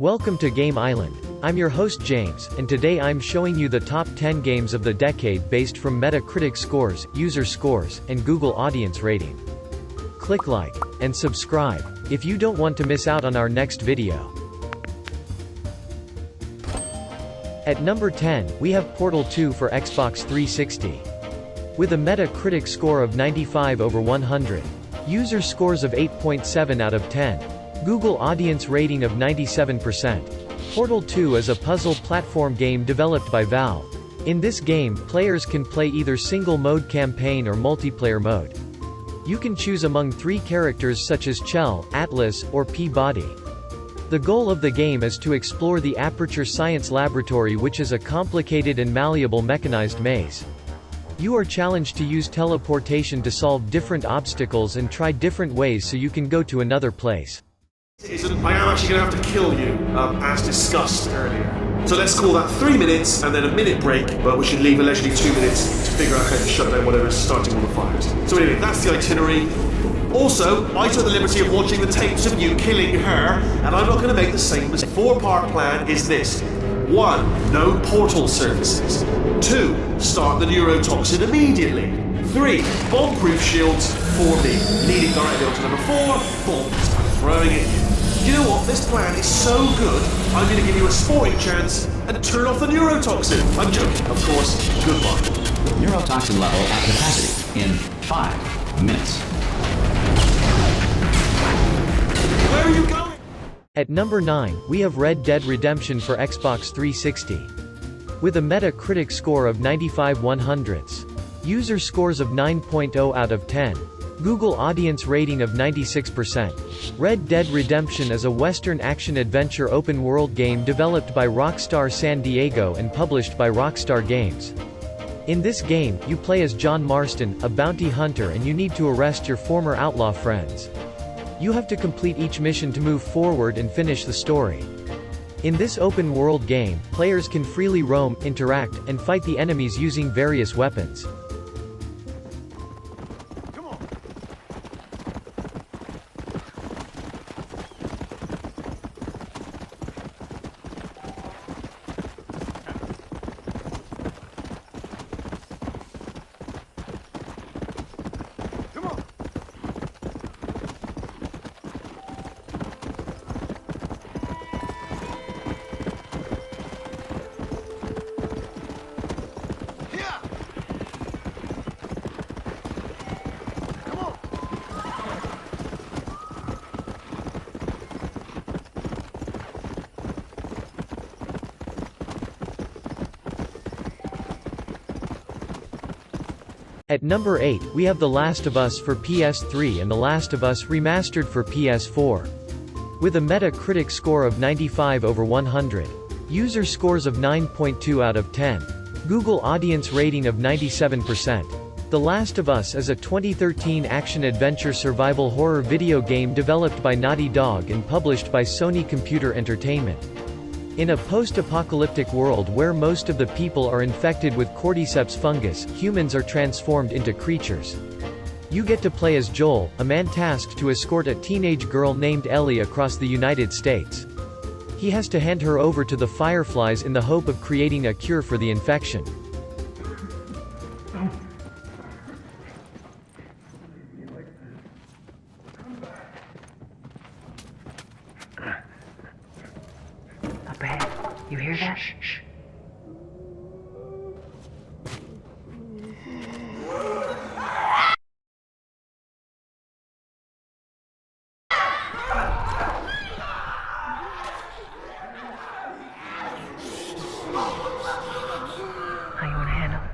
Welcome to Game Island. I'm your host James, and today I'm showing you the top 10 games of the decade based from Metacritic scores, user scores, and Google audience rating. Click like and subscribe if you don't want to miss out on our next video. At number 10, we have Portal 2 for Xbox 360. With a Metacritic score of 95 over 100, user scores of 8.7 out of 10, Google audience rating of 97%. Portal 2 is a puzzle platform game developed by Valve. In this game, players can play either single-mode campaign or multiplayer mode. You can choose among 3 characters such as Chell, Atlas, or Peabody. The goal of the game is to explore the Aperture Science Laboratory, which is a complicated and malleable mechanized maze. You are challenged to use teleportation to solve different obstacles and try different ways so you can go to another place. I am actually going to have to kill you, as discussed earlier. So let's call that 3 minutes and then a minute break, but we should leave allegedly 2 minutes to figure out how to shut down whatever's starting all the fires. So anyway, that's the itinerary. Also, I took the liberty of watching the tapes of you killing her, and I'm not going to make the same mistake. 4-part plan is this. 1. No portal surfaces. 2. Start the neurotoxin immediately. 3. Bomb-proof shields for me. Leading directly on to number 4. Bomb. Start throwing it. You know what? This plan is so good, I'm going to give you a sporting chance and turn off the neurotoxin. I'm joking, of course. Goodbye. Neurotoxin level at capacity in 5 minutes. Where are you going? At number 9, we have Red Dead Redemption for Xbox 360. With a Metacritic score of 95 100ths, user scores of 9.0 out of 10, Google audience rating of 96%. Red Dead Redemption is a Western action-adventure open-world game developed by Rockstar San Diego and published by Rockstar Games. In this game, you play as John Marston, a bounty hunter, and you need to arrest your former outlaw friends. You have to complete each mission to move forward and finish the story. In this open-world game, players can freely roam, interact, and fight the enemies using various weapons. At number 8, we have The Last of Us for PS3 and The Last of Us Remastered for PS4. With a Metacritic score of 95 over 100, user scores of 9.2 out of 10, Google audience rating of 97%. The Last of Us is a 2013 action-adventure survival horror video game developed by Naughty Dog and published by Sony Computer Entertainment. In a post-apocalyptic world where most of the people are infected with cordyceps fungus, humans are transformed into creatures. You get to play as Joel, a man tasked to escort a teenage girl named Ellie across the United States. He has to hand her over to the Fireflies in the hope of creating a cure for the infection. You hear that? Shh. How you wanna handle it?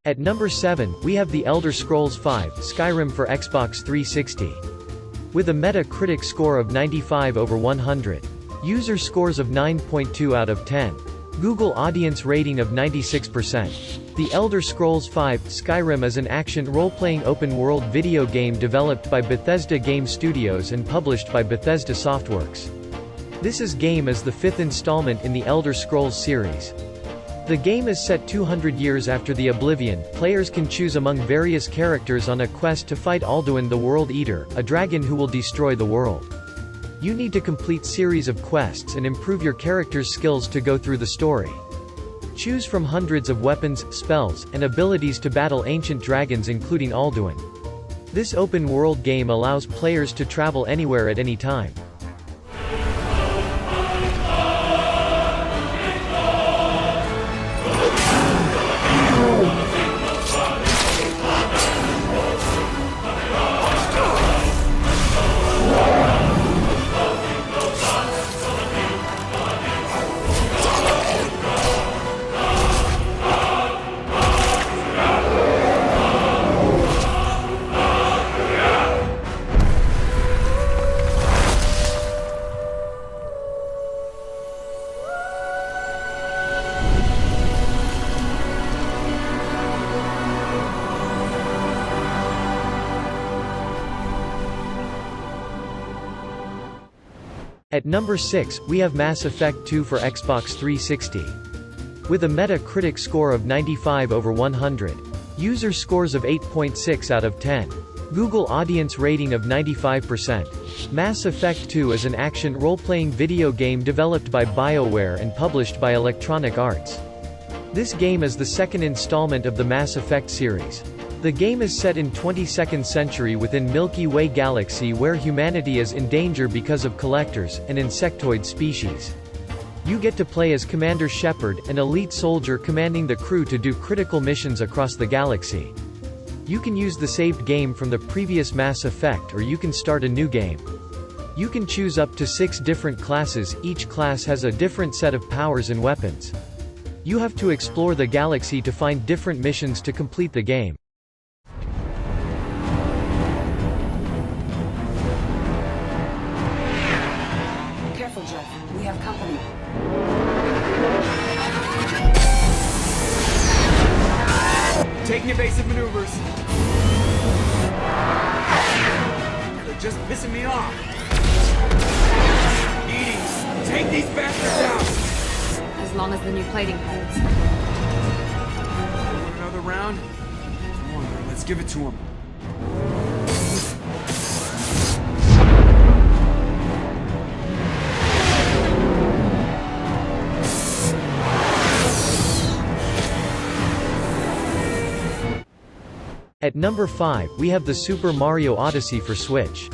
At number 7, we have The Elder Scrolls V: Skyrim for Xbox 360. With a Metacritic score of 95 over 100, user scores of 9.2 out of 10, Google audience rating of 96%. The Elder Scrolls V: Skyrim is an action role-playing open-world video game developed by Bethesda Game Studios and published by Bethesda Softworks. This game is the fifth installment in the Elder Scrolls series. The game is set 200 years after the Oblivion. Players can choose among various characters on a quest to fight Alduin the World Eater, a dragon who will destroy the world. You need to complete series of quests and improve your character's skills to go through the story. Choose from hundreds of weapons, spells, and abilities to battle ancient dragons including Alduin. This open-world game allows players to travel anywhere at any time. At number 6, we have Mass Effect 2 for Xbox 360. With a Metacritic score of 95/100. User scores of 8.6 out of 10. Google audience rating of 95%. Mass Effect 2 is an action role-playing video game developed by BioWare and published by Electronic Arts. This game is the second installment of the Mass Effect series. The game is set in 22nd century within Milky Way galaxy where humanity is in danger because of collectors, an insectoid species. You get to play as Commander Shepard, an elite soldier commanding the crew to do critical missions across the galaxy. You can use the saved game from the previous Mass Effect or you can start a new game. You can choose up to 6 different classes, each class has a different set of powers and weapons. You have to explore the galaxy to find different missions to complete the game. We have company. Taking evasive maneuvers. They're just pissing me off. Edie, take these bastards out! As long as the new plating holds. Want another round? Come on, girl, let's give it to him. At number 5, we have the Super Mario Odyssey for Switch.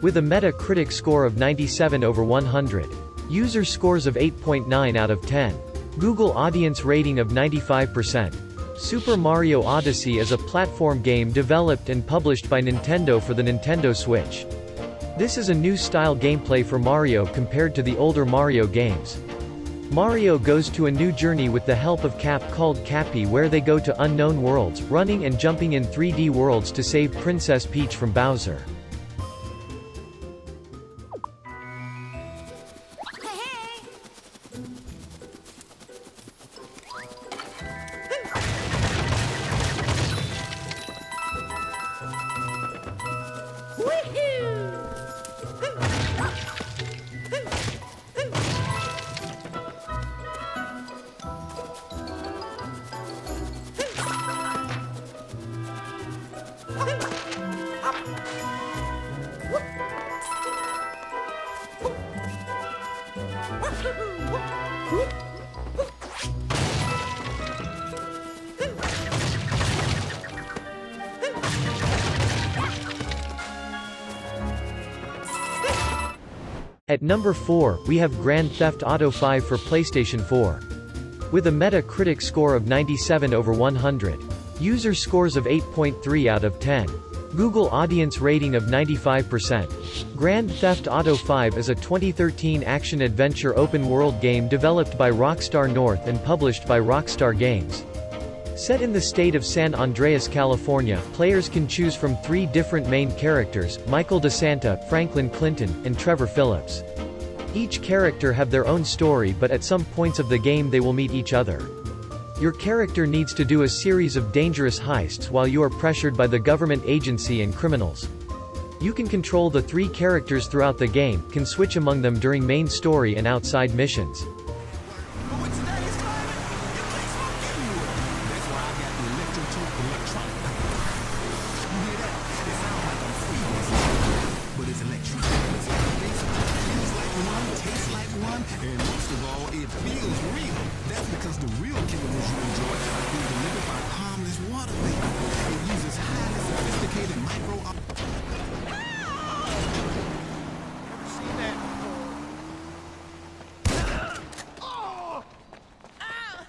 With a Metacritic score of 97/100. User scores of 8.9 out of 10. Google audience rating of 95%. Super Mario Odyssey is a platform game developed and published by Nintendo for the Nintendo Switch. This is a new style gameplay for Mario compared to the older Mario games. Mario goes to a new journey with the help of Cap called Cappy where they go to unknown worlds, running and jumping in 3D worlds to save Princess Peach from Bowser. At number 4, we have Grand Theft Auto 5 for PlayStation 4. With a Metacritic score of 97/100. User scores of 8.3 out of 10. Google audience rating of 95%. Grand Theft Auto 5 is a 2013 action-adventure open-world game developed by Rockstar North and published by Rockstar Games. Set in the state of San Andreas, California, players can choose from 3 different main characters, Michael DeSanta, Franklin Clinton, and Trevor Phillips. Each character have their own story but at some points of the game they will meet each other. Your character needs to do a series of dangerous heists while you are pressured by the government agency and criminals. You can control the 3 characters throughout the game, can switch among them during main story and outside missions. And most of all, it feels real. That's because the real chemicals you enjoy are being delivered by harmless water vapor. It uses highly sophisticated micro... Never seen that before. Oh! Ah!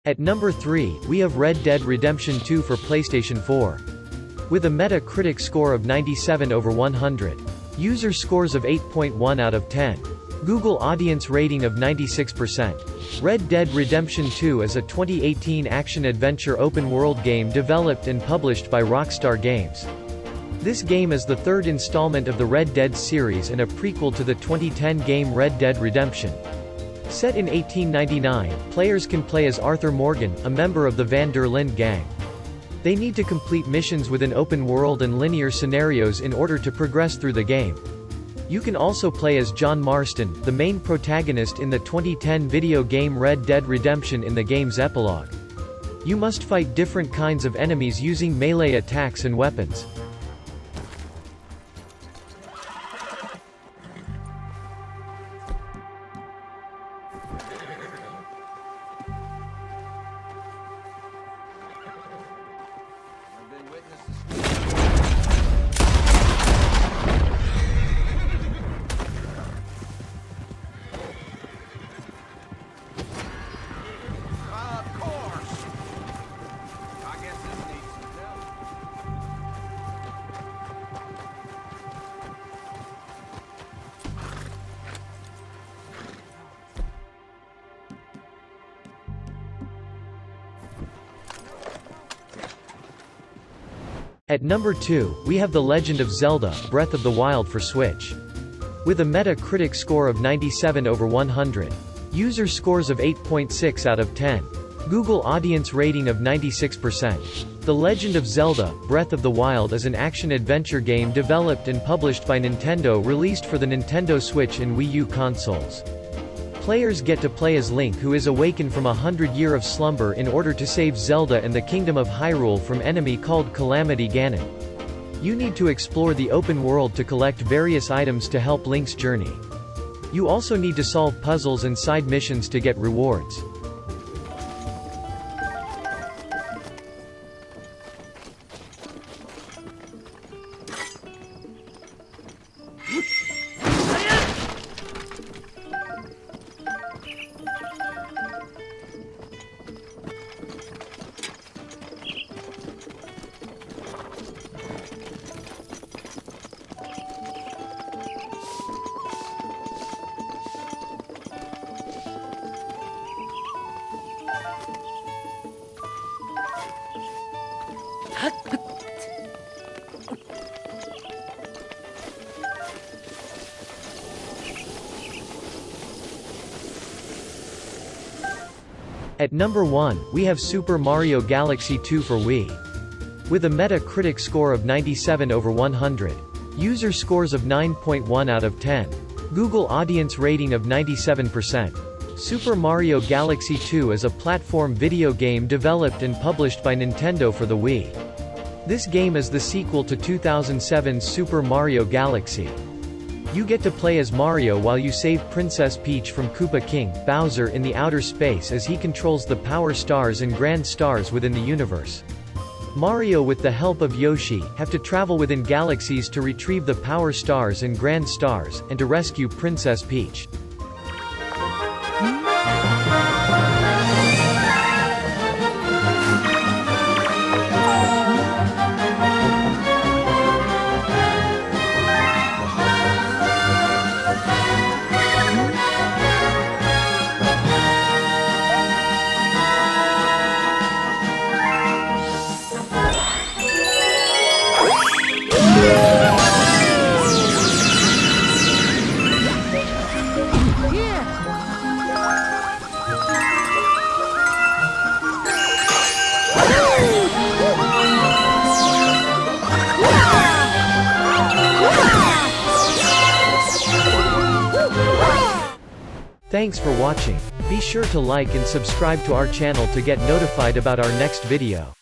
At number 3, we have Red Dead Redemption 2 for PlayStation 4. With a Metacritic score of 97/100. User scores of 8.1 out of 10. Google audience rating of 96%. Red Dead Redemption 2 is a 2018 action-adventure open-world game developed and published by Rockstar Games. This game is the 3rd installment of the Red Dead series and a prequel to the 2010 game Red Dead Redemption. Set in 1899, players can play as Arthur Morgan, a member of the Van der Linde gang. They need to complete missions within open world and linear scenarios in order to progress through the game. You can also play as John Marston, the main protagonist in the 2010 video game Red Dead Redemption in the game's epilogue. You must fight different kinds of enemies using melee attacks and weapons. At number 2, we have The Legend of Zelda: Breath of the Wild for Switch. With a Metacritic score of 97/100. User scores of 8.6 out of 10. Google audience rating of 96%. The Legend of Zelda: Breath of the Wild is an action-adventure game developed and published by Nintendo, released for the Nintendo Switch and Wii U consoles. Players get to play as Link, who is awakened from 100 years of slumber in order to save Zelda and the Kingdom of Hyrule from enemy called Calamity Ganon. You need to explore the open world to collect various items to help Link's journey. You also need to solve puzzles and side missions to get rewards. At number 1, we have Super Mario Galaxy 2 for Wii. With a Metacritic score of 97/100. User scores of 9.1 out of 10. Google audience rating of 97%. Super Mario Galaxy 2 is a platform video game developed and published by Nintendo for the Wii. This game is the sequel to 2007's Super Mario Galaxy. You get to play as Mario while you save Princess Peach from Koopa King, Bowser, in the outer space as he controls the Power Stars and Grand Stars within the universe. Mario, with the help of Yoshi, have to travel within galaxies to retrieve the Power Stars and Grand Stars, and to rescue Princess Peach. Thanks for watching. Be sure to like and subscribe to our channel to get notified about our next video.